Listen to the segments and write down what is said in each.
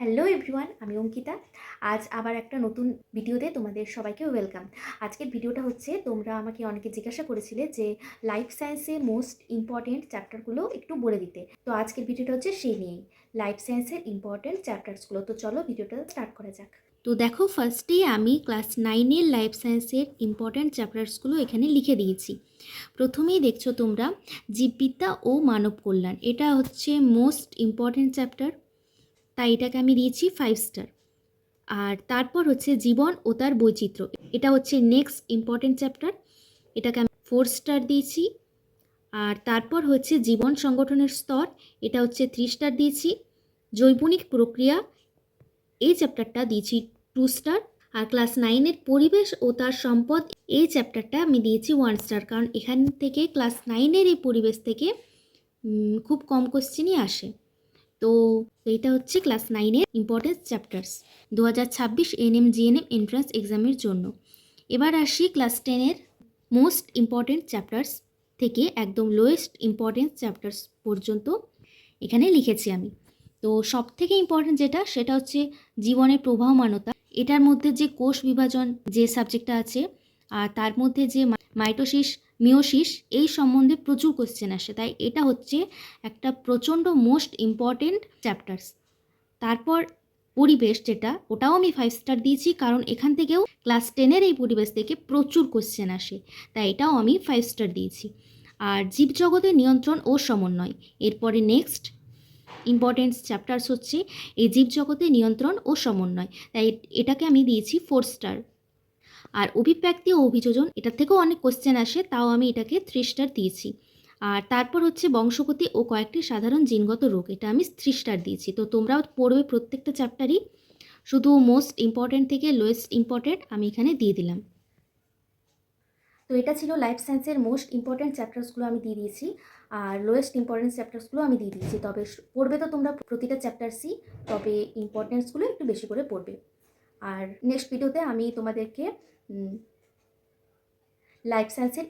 Hello everyone, আমি অঙ্কিতা। আজ আবার একটা নতুন ভিডিওতে তোমাদের সবাইকে ওয়েলকাম। আজকের ভিডিওটা হচ্ছে, তোমরা আমাকে অনেকে জিজ্ঞাসা করেছিলে যে লাইফ সায়েন্সে মোস্ট ইম্পর্টেন্ট চ্যাপ্টারগুলো একটু বলে দিতে। তো আজকের ভিডিওটা হচ্ছে সেই নিয়েই, লাইফ সায়েন্সের ইম্পর্টেন্ট চ্যাপ্টারসগুলো। তো চলো ভিডিওটা স্টার্ট করা যাক। তো দেখো, ফার্স্টেই আমি ক্লাস 9-এর লাইফ সায়েন্সের ইম্পর্টেন্ট চ্যাপ্টারসগুলো এখানে লিখে দিয়েছি। প্রথমেই দেখছো তোমরা জীববিদ্যা ও মানব কল্যাণ, এটা হচ্ছে মোস্ট ইম্পর্টেন্ট চ্যাপ্টার, তাই এটাকে আমি দিয়েছি 5 স্টার। আর তারপর হচ্ছে জীবন ও তার বৈচিত্র্য, এটা হচ্ছে নেক্সট ইম্পর্টেন্ট চ্যাপ্টার, এটাকে আমি 4 স্টার দিয়েছি। আর তারপর হচ্ছে জীবন সংগঠনের স্তর, এটা হচ্ছে 3 স্টার দিয়েছি। জৈবনিক প্রক্রিয়া, এই চ্যাপ্টারটা দিয়েছি 2 স্টার। আর ক্লাস 9-এর পরিবেশ ও তার সম্পদ, এই চ্যাপ্টারটা আমি দিয়েছি 1 স্টার, কারণ এখান থেকে ক্লাস 9-এর এই পরিবেশ থেকে খুব কম কোশ্চেনই আসে। তো এইটা হচ্ছে ক্লাস 9-এর important chapters 2026 NM GNM entrance এক্সামের জন্য। এবার আসি ক্লাস 10-এর মোস্ট ইম্পর্টেন্ট চ্যাপ্টার্স থেকে একদম লোয়েস্ট ইম্পর্টেন্ট চ্যাপ্টার্স পর্যন্ত এখানে লিখেছি আমি। তো সব থেকে ইম্পর্টেন্ট যেটা, সেটা হচ্ছে জীবনের প্রবাহমানতা। এটার মধ্যে যে কোষ বিভাজন যে সাবজেক্টটা আছে, আর তার মধ্যে যে মাইটোসিস মিওসিস, এই সম্বন্ধে প্রচুর কোশ্চেন আসে, তাই এটা হচ্ছে একটা প্রচণ্ড মোস্ট ইম্পর্টেন্ট চ্যাপ্টার্স। তারপর পরিবেশ, যেটা ওটাও আমি 5 স্টার দিয়েছি, কারণ এখান থেকেও ক্লাস 10-এর এই পরিবেশ থেকে প্রচুর কোশ্চেন আসে, তাই এটাও আমি 5 স্টার দিয়েছি। আর জীবজগতের নিয়ন্ত্রণ ও সমন্বয়, এরপরে নেক্সট ইম্পর্টেন্ট চ্যাপ্টার্স হচ্ছে এই জীবজগতের নিয়ন্ত্রণ ও সমন্বয়, তাই এটাকে আমি দিয়েছি 4 স্টার। আর অভিব্যক্তি ও অভিযোজন, এটার থেকেও অনেক কোশ্চেন আসে, তাও আমি এটাকে 3 স্টার দিয়েছি। আর তারপর হচ্ছে বংশগতি ও কয়েকটি সাধারণ জিনগত রোগ, এটা আমি 3 স্টার দিয়েছি। তো তোমরাও পড়বে প্রত্যেকটা চ্যাপ্টারই, শুধু মোস্ট ইম্পর্টেন্ট থেকে লোয়েস্ট ইম্পর্টেন্ট আমি এখানে দিয়ে দিলাম। তো এটা ছিল লাইফ সায়েন্সের মোস্ট ইম্পর্টেন্ট চ্যাপ্টার্সগুলো আমি দিয়ে দিয়েছি, আর লোয়েস্ট ইম্পর্টেন্ট চ্যাপ্টার্সগুলো আমি দিয়ে দিয়েছি। তবে পড়বে তো তোমরা প্রতিটা চ্যাপ্টার্সই, তবে ইম্পর্টেন্সগুলো একটু বেশি করে পড়বে। আর নেক্সট ভিডিওতে আমি তোমাদেরকে লাইফ সায়েন্সের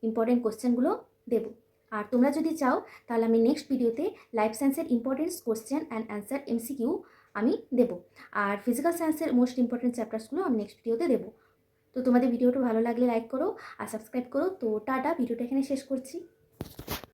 ইম্পর্টেন্ট কোশ্চেনগুলো দেবো। আর তোমরা যদি চাও, তাহলে আমি নেক্সট ভিডিওতে লাইফ সায়েন্সের important question and answer MCQ আমি দেবো। আর ফিজিক্যাল সায়েন্সের মোস্ট ইম্পর্টেন্ট চ্যাপ্টার্সগুলো আমি নেক্সট ভিডিওতে দেবো। তো তোমাদের ভিডিওটা ভালো লাগলে লাইক করো আর সাবস্ক্রাইব করো। তো টাটা, ভিডিওটা এখানে শেষ করছি।